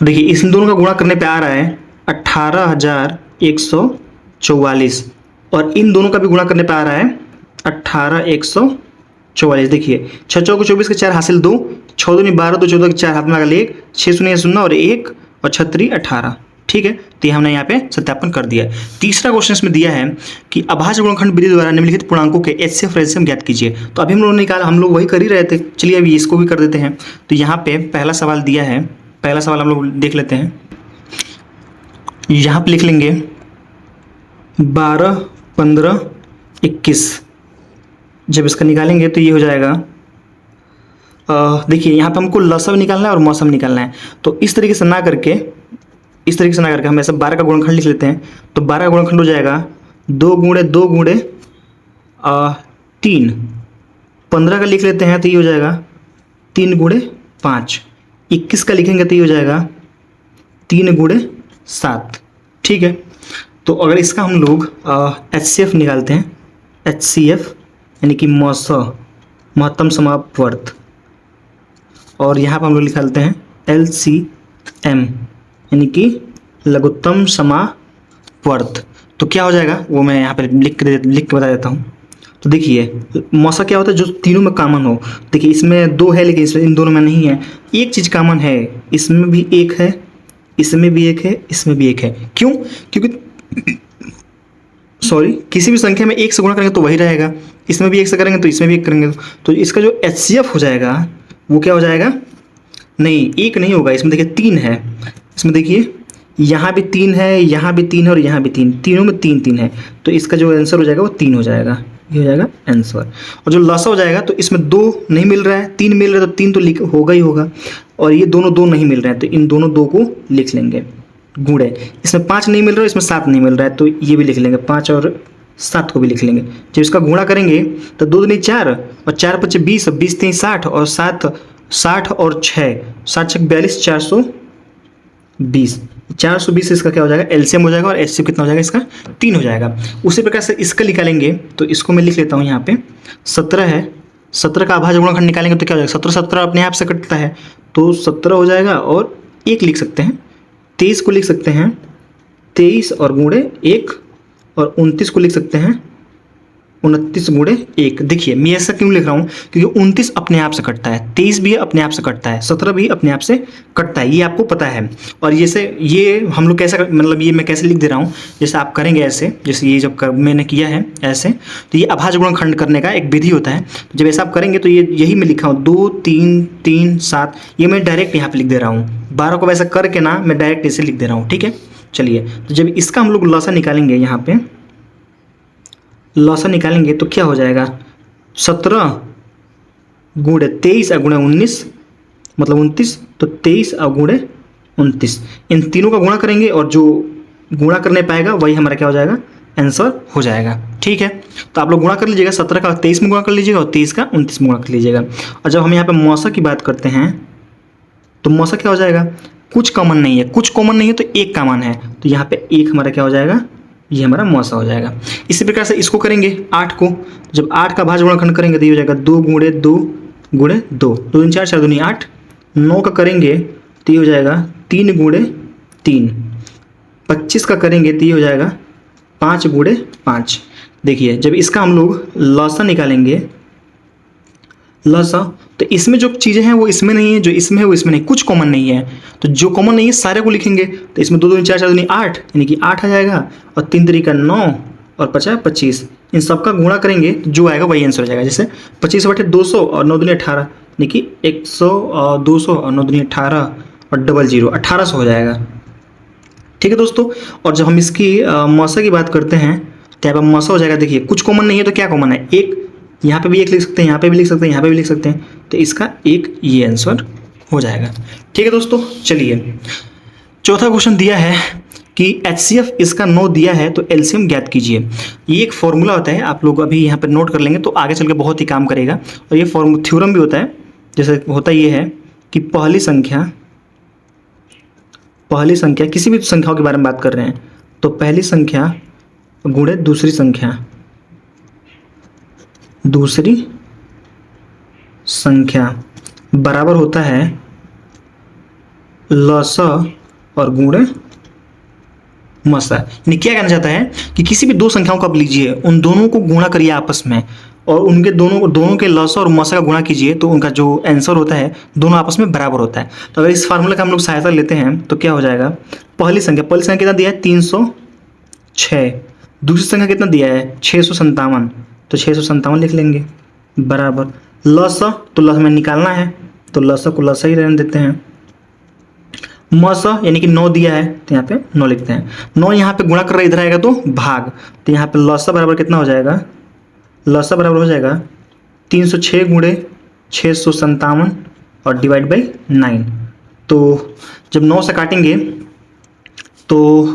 देखिए इस दोनों का गुणा करने पे आ रहा है 18,144, और इन दोनों का भी गुणा करने पे आ रहा है 18,144। देखिए 6 चौको 24 के 4 हासिल 2, 6 दूनी 12, 2 14 के 4 हाथ में लगा 1, 6 शून्य 0 और 1 और 6 3 18, ठीक है, तो ये हमने यहाँ पे सत्यापन कर दिया है। तीसरा क्वेश्चन इसमें दिया है कि अभाज्य गुणनखंड विधि द्वारा निम्नलिखित पूर्णांकों के HCF और LCM ज्ञात कीजिए। तो अभी हम लोगों ने निकाला, हम लोग वही कर ही रहे थे, चलिए अभी इसको भी कर देते हैं। तो यहाँ पे पहला सवाल दिया है, पहला सवाल हम लोग देख लेते हैं। यहाँ पे लिख लेंगे 12, 15, 21। जब इसका निकालेंगे तो ये हो जाएगा, देखिए यहाँ पे हमको लसा भी निकालना है और मौसम निकालना है। तो इस तरीके से ना करके हम ऐसे 12 का गुणनखंड लिख लेते हैं। तो 12 का गुणनखंड हो जाएगा 2 गुणे 2 गुणे 3। 15 का लिख लेते हैं तो ये हो जाएगा 3 गुणे 5। 21 का लिखेंगे तो ये हो जाएगा 3 गुणे 7। ठीक है, तो अगर इसका हम लोग HCF निकालते हैं, HCF यानी कि महत्तम समापवर्त, और यहाँ पर हम लोग निकालते हैं LCM यानी कि लघुत्तम समापवर्त। तो क्या हो जाएगा वो मैं यहाँ पर लिख के बता देता हूँ। तो देखिए मौसा क्या होता है, जो तीनों में कॉमन हो। देखिए इसमें 2 है लेकिन इसमें इन दोनों में नहीं है। एक चीज़ कॉमन है, इसमें भी एक है, इसमें भी एक है, इसमें भी एक है। क्यों? क्योंकि सॉरी, किसी भी संख्या में 1 से गुणा करेंगे तो वही रहेगा, इसमें भी 1 से करेंगे तो इसमें भी 1 करेंगे। तो इसका जो HCF हो जाएगा वो क्या हो जाएगा, नहीं 1 नहीं होगा, इसमें देखिए 3 है। इसमें देखिए यहाँ भी 3 है, यहाँ भी 3 है और यहाँ भी 3, तीनों में 3 3 है। तो इसका जो आंसर हो जाएगा वो 3 हो जाएगा, ये हो जाएगा आंसर। और जो लसा हो जाएगा तो इसमें 2 नहीं मिल रहा है, 3 मिल रहा है, तो 3 तो होगा ही होगा। और ये दोनों 2 नहीं मिल रहे हैं तो इन दोनों 2 को लिख लेंगे गुणे। इसमें 5 नहीं मिल रहा है, इसमें 7 नहीं मिल रहा है, तो ये भी लिख लेंगे, 5 और 7 को भी लिख लेंगे। जब इसका गुणा करेंगे तो 2 दूनी 4 और 4 5 20, 20 3 60 और 7 60 और 6 7 6 42, 420। 420 इसका क्या हो जाएगा, LCM हो जाएगा, और HCF कितना हो जाएगा इसका 3 हो जाएगा। उसी प्रकार से इसका निकालेंगे तो इसको मैं लिख लेता हूँ यहाँ पे 17 है। 17 का अभाज्य गुणनखंड निकालेंगे तो क्या हो जाएगा, 17 17 अपने आप से कटता है तो 17 हो जाएगा, और 1 लिख सकते हैं। 23 को लिख सकते हैं 23 और गुणे 1, और 29 को लिख सकते हैं 29 गुणे 1। देखिए मैं ऐसा क्यों लिख रहा हूँ, क्योंकि 29 अपने आप से कटता है, 23 भी अपने आप से कटता है, 17 भी अपने आप से कटता है, ये आपको पता है। और ये हम लोग कैसे, मतलब ये मैं कैसे लिख दे रहा हूँ, जैसे आप करेंगे ऐसे, जैसे ये जब मैंने किया है ऐसे, तो ये अभाज्य गुणनखंड करने का एक विधि होता है। तो जब ऐसा आप करेंगे तो ये यही मैं लिखा हूँ 2 3 3 7, ये मैं डायरेक्ट यहाँ पर लिख दे रहा हूँ। 12 को वैसा करके ना मैं डायरेक्ट ऐसे लिख दे रहा हूँ। ठीक है, चलिए तो जब इसका हम लोग लसा निकालेंगे, यहाँ पे लसा निकालेंगे तो क्या हो जाएगा, 17 गुणे 23 गुणे 19 मतलब 29, तो 23 गुणे 29, इन तीनों का गुणा करेंगे और जो गुणा करने पाएगा वही हमारा क्या हो जाएगा, आंसर हो जाएगा। ठीक है, तो आप लोग गुणा कर लीजिएगा, 17 का 23 में गुणा कर लीजिएगा और 23 का 29 में गुणा कर लीजिएगा। और जब हम यहाँ पे मौसा की बात करते हैं तो मौसा क्या हो जाएगा, कुछ कॉमन नहीं है, कुछ कॉमन नहीं है तो एक कॉमन है, तो यहाँ पे एक हमारा क्या हो जाएगा, ये हमारा मौसा हो जाएगा। इसी प्रकार से इसको करेंगे 8 को, जब 8 का भाज्य गुणनखंड करेंगे तो ये हो जाएगा 2 गुणे 2 गुणे 2, 2 4 4 दूनी 8। 9 का करेंगे तो ये हो जाएगा 3 गुणे 3। 25 का करेंगे तो ये हो जाएगा 5 गुणे 5। देखिए जब इसका हम लोग लसा निकालेंगे, लसा, तो इसमें जो चीज़ें हैं वो इसमें नहीं है, जो इसमें है वो इसमें नहीं, कुछ कॉमन नहीं है। तो जो कॉमन नहीं है सारे को लिखेंगे, तो इसमें 2 2 4 4 दूनी 8 यानी कि 8 आ जाएगा, और 3 3 का 9 और 50 25, इन सब का गुणा करेंगे तो जो आएगा वही आंसर हो जाएगा। जैसे 25 बटे 200 और 9 दूनी 18 यानी कि 100 और 200 और 9 दूनी 18 और 00 1800 हो जाएगा। ठीक है दोस्तों, और जब हम इसकी मौसा की बात करते हैं तो यहाँ पर मौसा हो जाएगा। देखिए कुछ कॉमन नहीं है तो क्या कॉमन है, एक यहाँ पे भी एक लिख सकते हैं, यहाँ पे भी लिख सकते हैं, यहाँ पे भी लिख सकते हैं, तो इसका एक ये आंसर हो जाएगा। ठीक है दोस्तों, चलिए चौथा क्वेश्चन दिया है कि HCF इसका 9 दिया है तो LCM ज्ञात कीजिए। ये एक फॉर्मूला होता है, आप लोग अभी यहाँ पर नोट कर लेंगे तो आगे चल के बहुत ही काम करेगा। और ये थ्योरम भी होता है, जैसे होता ये है कि पहली संख्या किसी भी संख्याओं के बारे में बात कर रहे हैं तो पहली संख्या गुणे दूसरी संख्या बराबर होता है लसा और गुणे मसा। यानी क्या कहना चाहता है कि किसी भी 2 संख्याओं को आप लीजिए, उन दोनों को गुणा करिए आपस में और उनके दोनों के लसा और मसा का गुणा कीजिए तो उनका जो आंसर होता है दोनों आपस में बराबर होता है। तो अगर इस फार्मूला का हम लोग सहायता लेते हैं तो क्या हो जाएगा, पहली संख्या कितना दिया है 306, दूसरी संख्या कितना दिया है 657, तो 657 लिख लेंगे बराबर लसा, तो लसा में निकालना है तो लसा को लसा ही रहने देते हैं, मसा यानी कि 9 दिया है तो यहाँ पे 9 लिखते हैं, 9 यहाँ पे गुणा कर रहा है इधर आएगा तो भाग, तो यहाँ पे लसा बराबर कितना हो जाएगा, लसा बराबर हो जाएगा 306 गुणे 657 और डिवाइड बाई 9। तो जब 9 से काटेंगे तो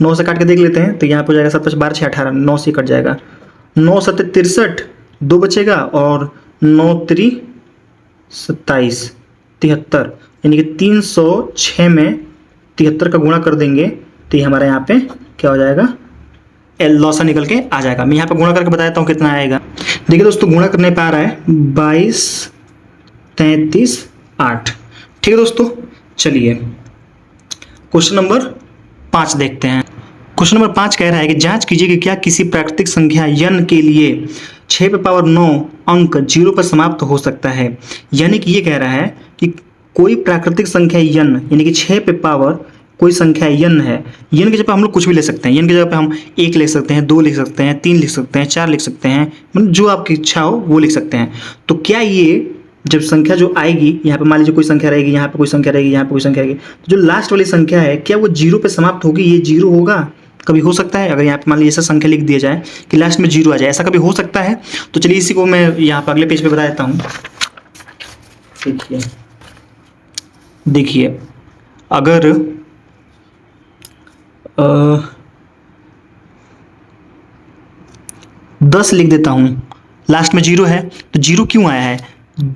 9 से काट के देख लेते हैं, तो यहाँ पे हो जाएगा 7 12 6 18, 9 से कट जाएगा, 9 7 63, 2 बचेगा और 9 3 27 73, यानी कि 306 में 73 का गुणा कर देंगे तो ये हमारे यहाँ पे क्या हो जाएगा, लॉसा निकल के आ जाएगा। मैं यहाँ पे गुणा करके बता देता हूँ कितना आएगा। देखिए दोस्तों गुणा करने पे आ रहा है 22 33 8। ठीक है दोस्तों, चलिए क्वेश्चन नंबर 5 देखते हैं। क्वेश्चन नंबर 5 कह रहा है कि जांच कीजिए कि क्या किसी प्राकृतिक संख्या n के लिए 6 पे पावर 9 अंक 0 पर समाप्त हो सकता है। यानी कि ये कह रहा है कि कोई प्राकृतिक संख्या n यानी कि 6 पे पावर कोई संख्या n है, n की जगह हम लोग कुछ भी ले सकते हैं, n की जगह पे हम 1 लिख सकते हैं, 2 लिख सकते हैं, 3 लिख सकते हैं, 4 लिख सकते हैं, मतलब जो आपकी इच्छा हो वो लिख सकते हैं। तो क्या ये जब संख्या जो आएगी यहाँ पे मान लीजिए कोई संख्या रहेगी, यहाँ पे कोई संख्या रहेगी, यहाँ पे कोई संख्या रहेगी, तो जो लास्ट वाली संख्या है क्या वो 0 पे समाप्त होगी, ये 0 होगा, कभी हो सकता है। अगर यहाँ पे मान लीजिए ऐसा संख्या लिख दिया जाए कि लास्ट में 0 आ जाए, ऐसा कभी हो सकता है। तो चलिए इसी को मैं यहाँ पे अगले पेज पे बता देता हूँ। देखिए अगर 10 लिख देता हूँ, लास्ट में 0 है, तो 0 क्यों आया है,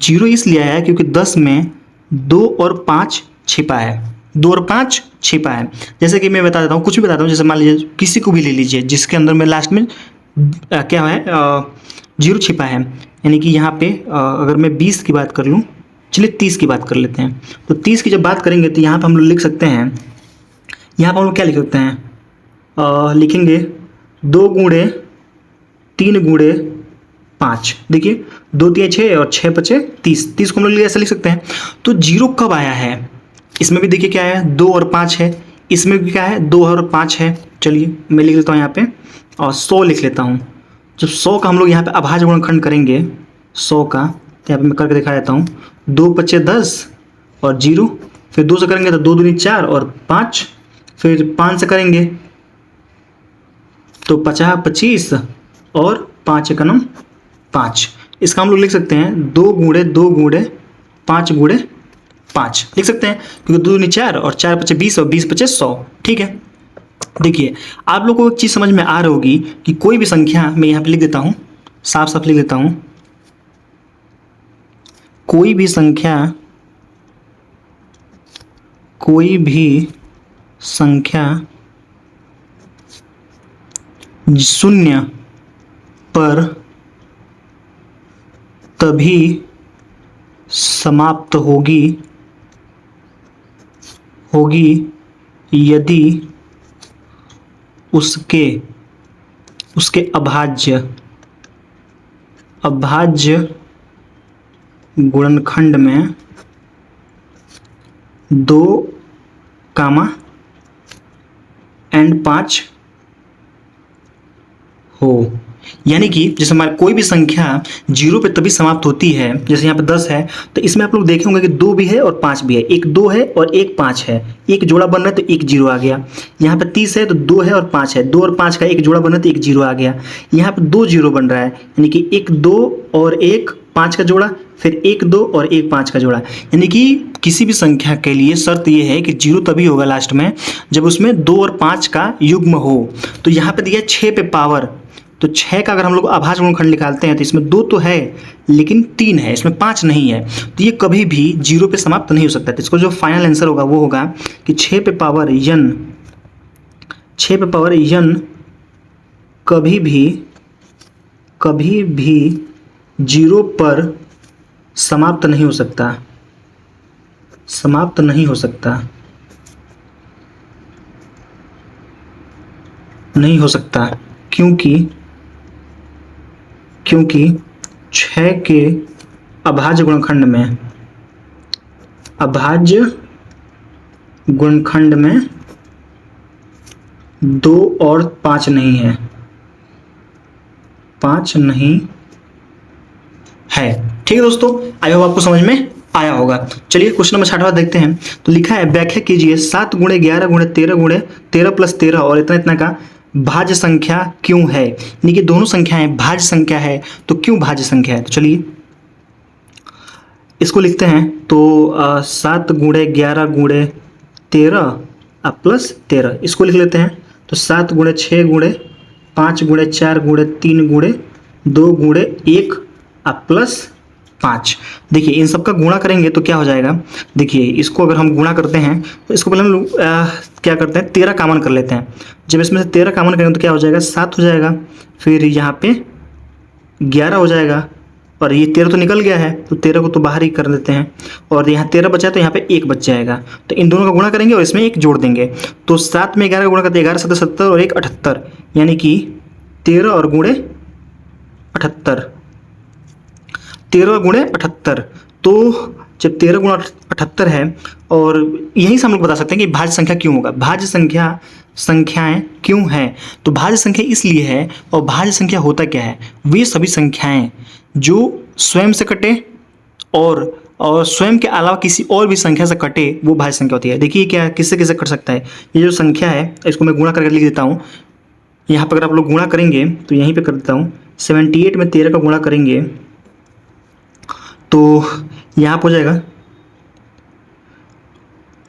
0 इसलिए आया है क्योंकि 10 में 2 और 5 छिपा है, 2 और 5 छिपा है। जैसे कि मैं बता देता हूँ, कुछ भी बताता हूँ, जैसे मान लीजिए किसी को भी ले लीजिए जिसके अंदर में लास्ट में क्या है 0 छिपा है, यानी कि यहाँ पे अगर मैं 20 की बात कर लूँ, चलिए 30 की बात कर लेते हैं। तो 30 की जब बात करेंगे तो यहाँ पर हम लोग लिख सकते हैं, यहाँ पर हम लोग क्या लिख सकते हैं, लिखेंगे 2 गुणे 3 गुणे 5, देखिए 2 3 6 और 6 5 30, 30 को हम लोग ऐसा लिख सकते हैं। तो 0 कब आया है, इसमें भी देखिए क्या है 2 और 5 है, इसमें भी क्या है 2 और 5 है। चलिए मैं लिख लेता हूँ यहाँ पे और 100 लिख लेता हूँ। जब 100 का हम लोग यहाँ पे अभाज्य गुणनखंड करेंगे 100 का, तो यहाँ पे मैं करके दिखा देता हूँ, 2 5 10 और 0, फिर 2 से करेंगे तो 2 दूनी 4 और 5, फिर 5 से करेंगे तो 50 25 और 5 एकम 5। इसका हम लोग लिख सकते हैं 2 गुणे 2 गुणे 5 गुणे 5 लिख सकते हैं, क्योंकि 2 दूनी 4 और 4 5 20 और 20 5 100। ठीक है, देखिए आप लोगों को एक चीज़ समझ में आ रही होगी कि कोई भी संख्या, मैं यहाँ पे लिख देता हूँ, साफ साफ लिख देता हूँ, कोई भी संख्या शून्य पर तभी समाप्त होगी यदि उसके अभाज्य गुणनखंड में 2 एंड 5 हो। यानी कि जैसे हमारे कोई भी संख्या 0 पे तभी समाप्त होती है, जैसे यहाँ पे 10 है तो इसमें आप लोग देखे होंगे कि 2 भी है और 5 भी है, एक 2 है और एक 5 है, एक जोड़ा बन रहा है तो एक 0 आ गया। यहाँ पे 30 है तो 2 है और 5 है, 2 और 5 का एक जोड़ा बन रहा है तो एक 0 आ गया। यहाँ पे 2 0 बन रहा है, यानी कि एक 2 और एक 5 का जोड़ा, फिर एक 2 और एक 5 का जोड़ा। यानी कि किसी भी संख्या के लिए शर्त ये है कि 0 तभी होगा लास्ट में जब उसमें 2 और 5 का युग्म हो। तो यहाँ पे दिया 6 पे पावर, तो 6 का अगर हम लोग अभाज्य गुणनखंड निकालते हैं तो इसमें 2 तो है लेकिन 3 है, इसमें 5 नहीं है, तो ये कभी भी 0 पे समाप्त नहीं हो सकता। तो इसको जो फाइनल आंसर होगा वो होगा कि 6 पे पावर n कभी भी 0 पर समाप्त नहीं हो सकता, क्योंकि 6 के अभाज्य गुणनखंड में 2 और 5 नहीं है, 5 नहीं है। ठीक है दोस्तों, आई होप आपको समझ में आया होगा। चलिए क्वेश्चन नंबर 60 देखते हैं। तो लिखा है व्याख्या कीजिए 7 गुणे 11 गुणे 13 गुणे 13 प्लस 13 और इतना इतना का भाज्य संख्या क्यों है। यानी कि दोनों संख्याएं भाज्य संख्या है, तो क्यों भाज्य संख्या है। तो चलिए इसको लिखते हैं। तो 7 गुणे 11 गुणे 13 प्लस 13 इसको लिख लेते हैं। तो 7 गुणे 6 गुणे 5 गुणे 4 गुणे 3 गुणे 2 गुणे 1 प्लस 5। देखिए इन सब का गुणा करेंगे तो क्या हो जाएगा। देखिए इसको अगर हम गुणा करते हैं तो इसको पहले हम लोग क्या करते हैं 13 कॉमन कर लेते हैं। जब इसमें से 13 कॉमन करेंगे तो क्या हो जाएगा 7 हो जाएगा, फिर यहाँ पे 11 हो जाएगा और ये 13 तो निकल गया है तो 13 को तो बाहर ही कर देते हैं और यहाँ 13 बचा है तो यहाँ पे 1 बच जाएगा। तो इन दोनों का गुणा करेंगे और इसमें 1 जोड़ देंगे। तो 7 में 11 का गुणा करते 11 7 70 और 1 78, यानी कि 13 और गुणे 78, 13 और गुणे 78। तो जब 13 गुणा 78 है और यहीं से हम लोग बता सकते हैं कि भाज्य संख्या क्यों होगा। भाज्य संख्याएं क्यों हैं। तो भाज्य संख्या इसलिए है, और भाज्य संख्या होता क्या है, वे सभी संख्याएं जो स्वयं से कटे और स्वयं के अलावा किसी और भी संख्या से कटे वो भाज्य संख्या होती है। देखिए क्या किससे किससे कट सकता है। ये जो संख्या है इसको मैं गुणा करके लिख देता हूँ। यहाँ पर अगर आप लोग गुणा करेंगे तो यहीं पे कर देता हूँ। 78 में 13 का गुणा करेंगे तो यहाँ पर हो जाएगा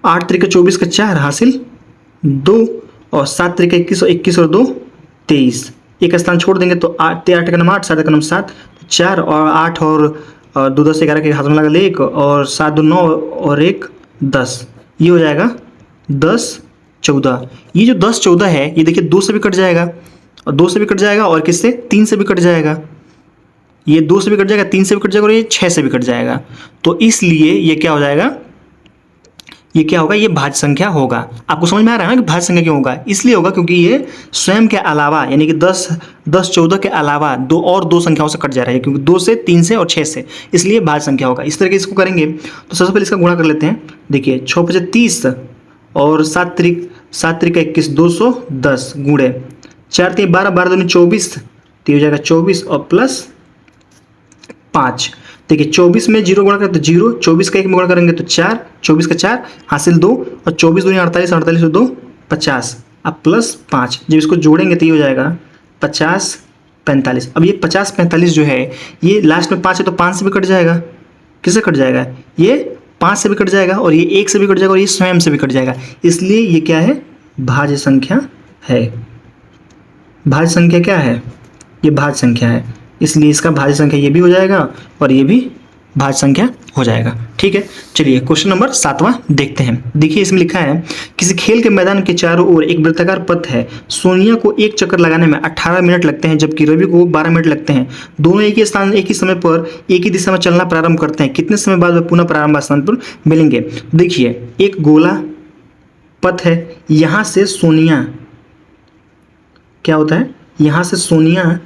8 त्रिक 24 का 4 हासिल 2 और 7 त्रिक 21 और 21 और 2 23। एक स्थान छोड़ देंगे तो 8 का नाम 8 7 का नाम 7 4 और 8 और 2 10 11 के हाथ में लगा 1 और 7 2 9 और 1 10। ये हो जाएगा 10 14। ये जो 10 14 है ये देखिए 2 से भी कट जाएगा और 2 से भी कट जाएगा और किससे 3 से भी कट जाएगा। ये 2 से भी कट जाएगा 3 से भी कट जाएगा और ये 6 से भी कट जाएगा। तो इसलिए ये क्या हो जाएगा, ये क्या होगा, ये भाज्य संख्या होगा। आपको समझ में आ रहा है ना कि भाज्य संख्या क्यों होगा। इसलिए होगा क्योंकि ये स्वयं के अलावा यानी कि 10 14 के अलावा 2 और 2 संख्याओं से कट जा रहा है, क्योंकि 2 से 3 से और 6 से, इसलिए भाज्य संख्या होगा। इस तरीके इसको करेंगे तो सबसे पहले इसका गुणा कर लेते हैं। देखिए 6 5 30 और 7 त्रिक 21 210 गुणे 4 3 12 12 2 24 तो हो जाएगा 24 और प्लस 5। देखिए 24 में 0 गुणा करें तो 0, 24 का 1 में गुणा करेंगे तो 4, 24 का 4 हासिल 2 और 24 दूनी 48 48 और 2 50 अब प्लस 5। जब इसको जोड़ेंगे तो ये हो जाएगा 50 45। अब ये 50 45 जो है ये लास्ट में 5 है तो 5 से भी कट जाएगा। किससे कट जाएगा, ये 5 से भी कट जाएगा और ये 1 से भी कट जाएगा और ये स्वयं से भी कट जाएगा। इसलिए ये क्या है, भाज्य संख्या है। भाज्य संख्या क्या है, ये भाज्य संख्या है, इसलिए इसका भाज्य संख्या ये भी हो जाएगा और ये भी भाज्य संख्या हो जाएगा। ठीक है, चलिए क्वेश्चन नंबर 7वां देखते हैं। देखिए इसमें लिखा है किसी खेल के मैदान के चारों ओर एक वृत्ताकार पथ है। सोनिया को एक चक्कर लगाने में 18 मिनट लगते हैं जबकि रवि को 12 मिनट लगते हैं। दोनों एक ही स्थान एक ही समय पर एक ही दिशा में चलना प्रारंभ करते हैं। कितने समय बाद वे पुनः प्रारंभ स्थान पर मिलेंगे। देखिए एक गोला पथ है, यहाँ से सोनिया क्या होता है, यहाँ से सोनिया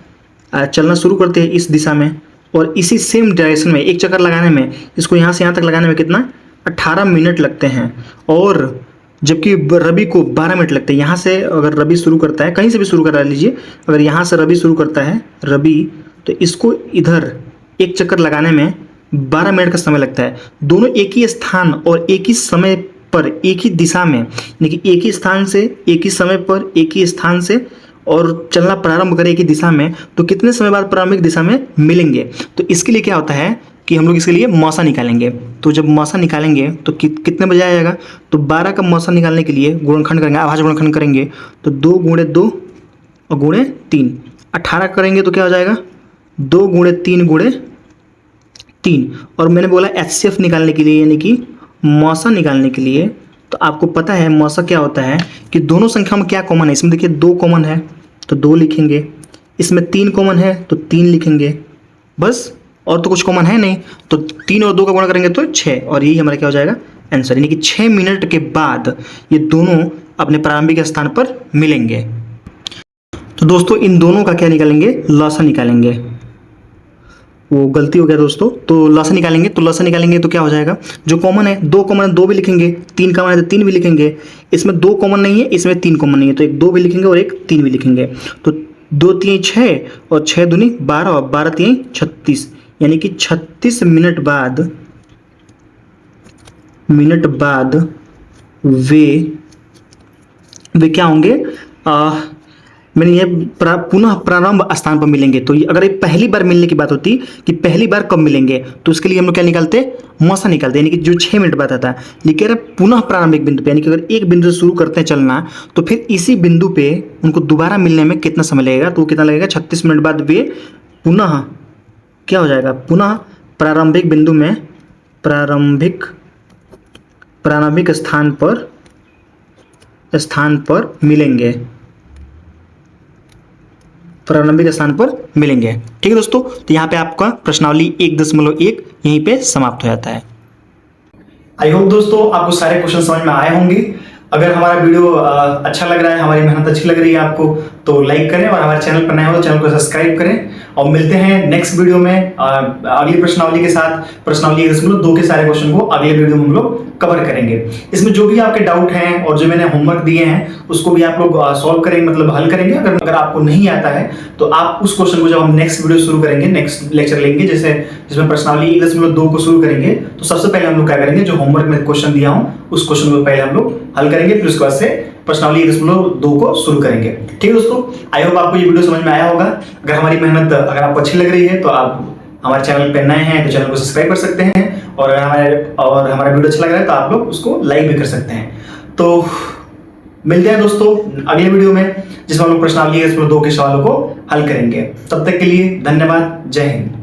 चलना शुरू करते हैं इस दिशा में और इसी सेम डायरेक्शन में एक चक्कर लगाने में इसको यहाँ से यहाँ तक लगाने में कितना 18 मिनट लगते हैं और जबकि रवि को 12 मिनट लगते हैं। यहाँ से अगर रवि शुरू करता है, कहीं से भी शुरू करा लीजिए, अगर यहाँ से रवि शुरू करता है रवि तो इसको इधर एक चक्कर लगाने में 12 मिनट का समय लगता है। दोनों एक ही स्थान और एक ही समय पर एक ही दिशा में, यानी कि एक ही स्थान से एक ही समय पर एक ही स्थान से और चलना प्रारंभ करें एक ही दिशा में, तो कितने समय बाद प्रारंभिक दिशा में मिलेंगे। तो इसके लिए क्या होता है कि हम लोग इसके लिए मौसा निकालेंगे। तो जब मौसा निकालेंगे तो कितने बजे आएगा, तो 12 का मौसा निकालने के लिए गुणनखंड करेंगे, अभाज्य गुणनखंड करेंगे तो 2 गुणे 2 और गुणे 3, 18 करेंगे तो क्या हो जाएगा 2 गुणे 3 गुणे 3। और मैंने बोला HCF निकालने के लिए यानी कि मौसा निकालने के लिए, तो आपको पता है मौसा क्या होता है कि दोनों संख्या में क्या कॉमन है। इसमें देखिए 2 कॉमन है तो 2 लिखेंगे, इसमें 3 कॉमन है तो 3 लिखेंगे बस, और तो कुछ कॉमन है नहीं। तो 3 और 2 का गुणा करेंगे तो 6 और यही हमारा क्या हो जाएगा आंसर, यानी कि 6 मिनट के बाद ये दोनों अपने प्रारंभिक स्थान पर मिलेंगे। तो दोस्तों इन दोनों का क्या निकालेंगे, लॉसा निकालेंगे। वो गलती हो गया दोस्तों। तो लसा निकालेंगे, तो लसा निकालेंगे तो क्या हो जाएगा, जो कॉमन है 2 कॉमन है 2 भी लिखेंगे, 3 कॉमन है तो 3 भी लिखेंगे। इसमें 2 कॉमन नहीं है, इसमें 3 कॉमन नहीं है, तो एक 2 भी लिखेंगे और एक 3 भी लिखेंगे। तो 2 3 6 और 6 दूनी 12 और 12 3 36, यानी कि 36 मिनट बाद वे क्या होंगे, मैंने ये पुनः प्रारंभ स्थान पर मिलेंगे। तो अगर ये पहली बार मिलने की बात होती कि पहली बार कब मिलेंगे, तो उसके लिए हम लोग क्या निकालते, मौसा निकालते, यानी कि जो 6 मिनट बाद आता है। लेकिन पुनः प्रारंभिक बिंदु पे, यानी कि अगर एक बिंदु से शुरू करते हैं चलना, तो फिर इसी बिंदु पे उनको दोबारा मिलने में कितना समय लगेगा, तो कितना लगेगा, 36 मिनट बाद वे पुनः क्या हो जाएगा, पुनः प्रारंभिक बिंदु में प्रारंभिक स्थान पर मिलेंगे, प्रारंभिक स्थान पर मिलेंगे। ठीक है दोस्तों, तो यहाँ पे आपका प्रश्नावली 1.1 यहीं पे समाप्त हो जाता है। आई होप दोस्तों आपको सारे क्वेश्चन समझ में आए होंगे। अगर हमारा वीडियो अच्छा लग रहा है, हमारी मेहनत अच्छी लग रही है आपको, तो लाइक करें और हमारे चैनल पर नए हो तो चैनल को सब्सक्राइब करें। और मिलते हैं नेक्स्ट वीडियो में अगली प्रश्नावली के साथ। प्रश्नावली 1.2 के सारे क्वेश्चन को अगले वीडियो में हम लोग कवर करेंगे। इसमें जो भी आपके डाउट हैं और जो मैंने होमवर्क दिए हैं उसको भी आप लोग सॉल्व करेंगे, मतलब हल करेंगे। अगर आपको नहीं आता है तो आप उस क्वेश्चन को जब हम नेक्स्ट वीडियो शुरू करेंगे, नेक्स्ट लेक्चर लेंगे, जैसे जिसमें प्रश्नावली 1.2 को शुरू करेंगे, तो सबसे पहले हम लोग क्या करेंगे, जो होमवर्क में क्वेश्चन दिया हूं उस क्वेश्चन को पहले हम लोग हल करेंगे, फिर उसके बाद से प्रश्नावली 1.2 को शुरू करेंगे। ठीक है दोस्तों, आई होप आपको ये वीडियो समझ में आया होगा। अगर हमारी मेहनत अगर आपको अच्छी लग रही है तो आप हमारे चैनल पे नए हैं तो चैनल को सब्सक्राइब कर सकते हैं, और हमारा वीडियो अच्छा लग रहा है तो आप लोग उसको लाइक भी कर सकते हैं। तो मिलते हैं दोस्तों अगले वीडियो में, जिसमें हम लोग प्रश्नावली 1.2 के सवालों को हल करेंगे। तब तक के लिए धन्यवाद, जय हिंद।